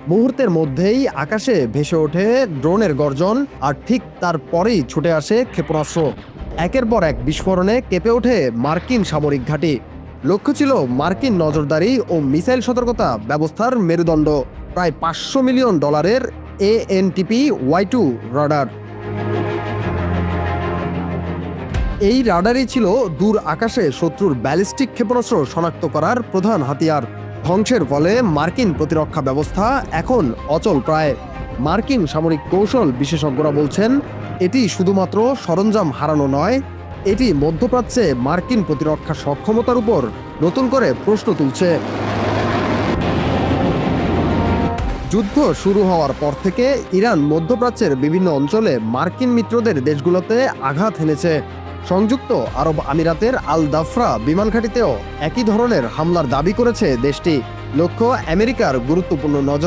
মুহূর্তের মধ্যেই আকাশে ভেসে ওঠে ড্রোনের গর্জন, আর ঠিক তারপরেই ছুটে আসে ক্ষেপণাস্ত্র। একের পর এক বিস্ফোরণে কেঁপে ওঠে মার্কিন সামরিক ঘাঁটি। লক্ষ্য ছিল মার্কিন নজরদারি ও মিসাইল সতর্কতা ব্যবস্থার মেরুদণ্ড, প্রায় $500 মিলিয়ন ANTP-Y2 রাডার। এই রাডারই ছিল দূর আকাশে শত্রুর ব্যালিস্টিক ক্ষেপণাস্ত্র শনাক্ত করার প্রধান হাতিয়ার। ধ্বংসের ফলে মার্কিন প্রতিরক্ষা ব্যবস্থা এখন অচল প্রায়। মার্কিন সামরিক কৌশল বিশেষজ্ঞরা বলছেন, এটি শুধুমাত্র সরঞ্জাম হারানো নয়, এটি মধ্যপ্রাচ্যে মার্কিন প্রতিরক্ষা সক্ষমতার উপর নতুন করে প্রশ্ন তুলছে। যুদ্ধ শুরু হওয়ার পর থেকে ইরান মধ্যপ্রাচ্যের বিভিন্ন অঞ্চলে মার্কিন মিত্রদের দেশগুলোতে আঘাত হেনেছে। সংযুক্ত আরব আমিরাতের আল দাফরা বিমান ঘাঁটিতেও একই ধরনের হামলার দাবি করেছে দেশটি। লক্ষ্য আমেরিকার গুরুত্বপূর্ণ নজর